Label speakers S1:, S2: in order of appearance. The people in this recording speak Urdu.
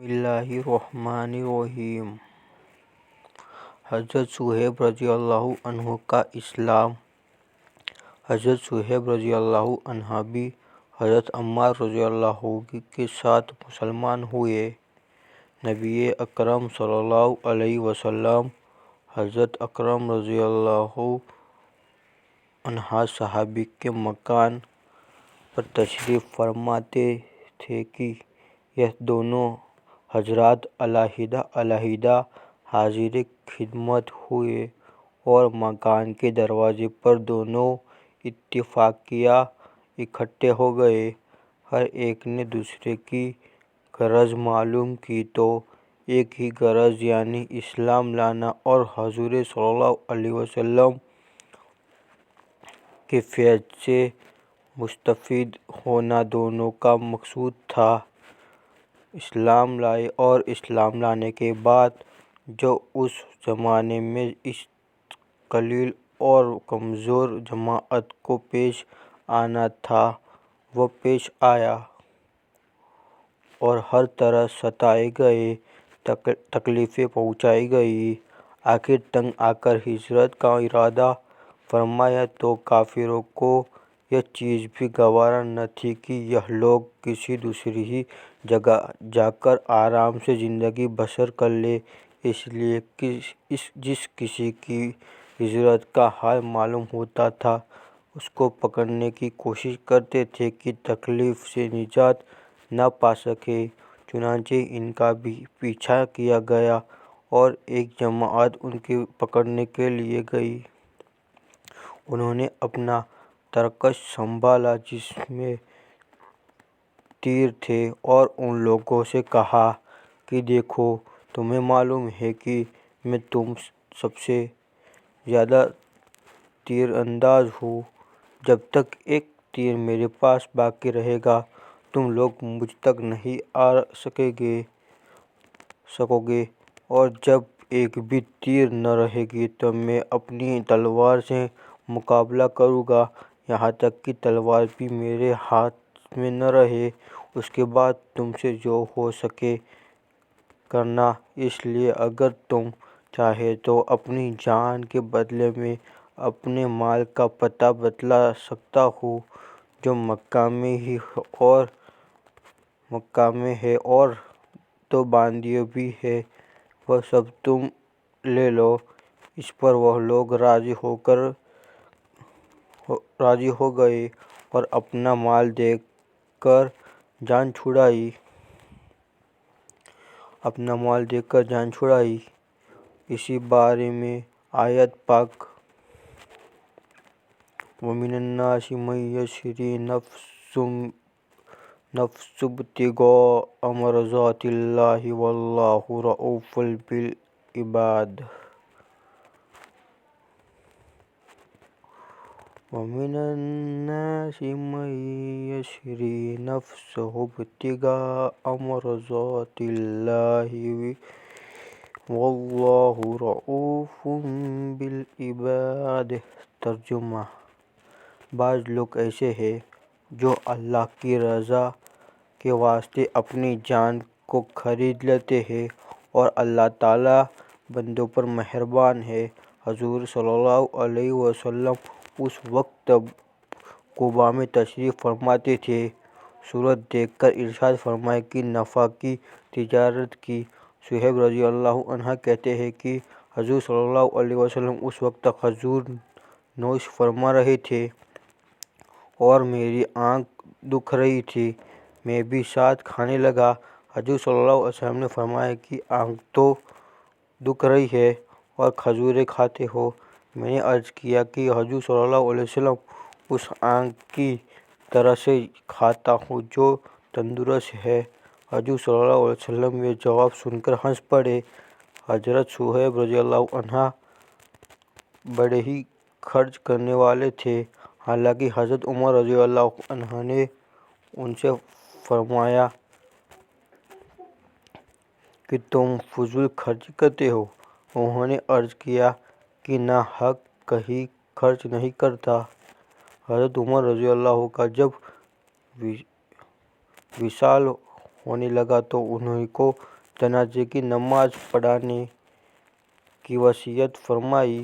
S1: بسم اللہ الرحمن الرحیم۔ حضرت صہیب رضی اللہ عنہ کا اسلام۔ حضرت صہیب رضی اللہ عنہ بھی حضرت عمار رضی اللہ کے ساتھ مسلمان ہوئے۔ نبی اکرم صلی اللہ علیہ وسلم حضرت اکرم رضی اللہ عنہ صحابی کے مکان پر تشریف فرماتے تھے کہ یہ دونوں حضرات علیحدہ علیحدہ حاضر خدمت ہوئے اور مکان کے دروازے پر دونوں اتفاقیہ اکٹھے ہو گئے۔ ہر ایک نے دوسرے کی غرض معلوم کی تو ایک ہی غرض یعنی اسلام لانا اور حضور صلی اللہ علیہ وسلم کے فیض سے مستفید ہونا دونوں کا مقصود تھا۔ اسلام لائے اور اسلام لانے کے بعد جو اس زمانے میں اس قلیل اور کمزور جماعت کو پیش آنا تھا وہ پیش آیا اور ہر طرح ستائے گئے، تکلیفیں پہنچائی گئیں۔ آخر تنگ آ کر ہجرت کا ارادہ فرمایا تو کافروں کو یہ چیز بھی گوارا نہ تھی کہ یہ لوگ کسی دوسری ہی جگہ جا کر آرام سے زندگی بسر کر لیں، اس لیے جس کسی کی ہجرت کا حال معلوم ہوتا تھا اس کو پکڑنے کی کوشش کرتے تھے کہ تکلیف سے نجات نہ پا سکے۔ چنانچہ ان کا بھی پیچھا کیا گیا اور ایک جماعت ان کو پکڑنے کے لیے گئی۔ انہوں نے اپنا ترکش سنبھالا جس میں تیر تھے اور ان لوگوں سے کہا کہ دیکھو، تمہیں معلوم ہے کہ میں تم سب سے زیادہ تیر انداز ہوں۔ جب تک ایک تیر میرے پاس باقی رہے گا تم لوگ مجھ تک نہیں آ سکو گے، اور جب ایک بھی تیر نہ رہے گی تو میں اپنی تلوار سے مقابلہ کروں گا یہاں تک کہ تلوار بھی میرے ہاتھ میں نہ رہے۔ اس کے بعد تم سے جو ہو سکے کرنا، اس لیے اگر تم چاہو تو اپنی جان کے بدلے میں اپنے مال کا پتہ بتلا سکتا ہوں جو مکہ میں ہے اور دو باندیاں بھی ہیں، وہ سب تم لے لو۔ اس پر وہ لوگ راضی ہو گئے اور اپنا مال دے کر جان چھڑائی۔ اسی بارے میں آیت پاک وَمِنَ النَّاسِ مَن يَشْرِي نَفْسَهُ ابْتِغَاءَ مَرْضَاتِ اللَّهِ وَاللَّهُ رَءُوفٌ بِالْعِبَادِ۔ وَمِنَ النَّاسِ مَن يَشْرِي نَفْسَهُ ابْتِغَاءَ مَرْضَاتِ اللَّهِ وَاللَّهُ رَءُوفٌ بِالْعِبَادِ۔ ترجمہ: بعض لوگ ایسے ہیں جو اللہ کی رضا کے واسطے اپنی جان کو خرید لیتے ہیں اور اللہ تعالیٰ بندوں پر مہربان ہے۔ حضور صلی اللہ علیہ وسلم اس وقت قباء میں تشریف فرماتے تھے۔ صورت دیکھ کر ارشاد فرمایا کہ نفع کی تجارت کی۔ صہیب رضی اللہ عنہ کہتے ہیں کہ حضور صلی اللہ علیہ وسلم اس وقت کھجور نوش فرما رہے تھے اور میری آنکھ دکھ رہی تھی، میں بھی ساتھ کھانے لگا۔ حضور صلی اللہ علیہ وسلم نے فرمایا کہ آنکھ تو دکھ رہی ہے اور کھجوریں کھاتے ہو۔ میں نے عرض کیا کہ حضور صلی اللہ علیہ وسلم اس آنکھ کی طرح سے کھاتا ہوں جو تندرست ہے۔ حضور صلی اللہ علیہ وسلم یہ جواب سن کر ہنس پڑے۔ حضرت صہیب رضی اللہ عنہ بڑے ہی خرچ کرنے والے تھے، حالانکہ حضرت عمر رضی اللہ عنہ نے ان سے فرمایا کہ تم فضول خرچی کرتے ہو۔ انہوں نے عرض کیا کہ ناحق کہیں خرچ نہیں کرتا۔ حضرت عمر رضی اللہ کا جب وصال ہونے لگا تو انہیں کو جنازے کی نماز پڑھانے کی وصیت فرمائی۔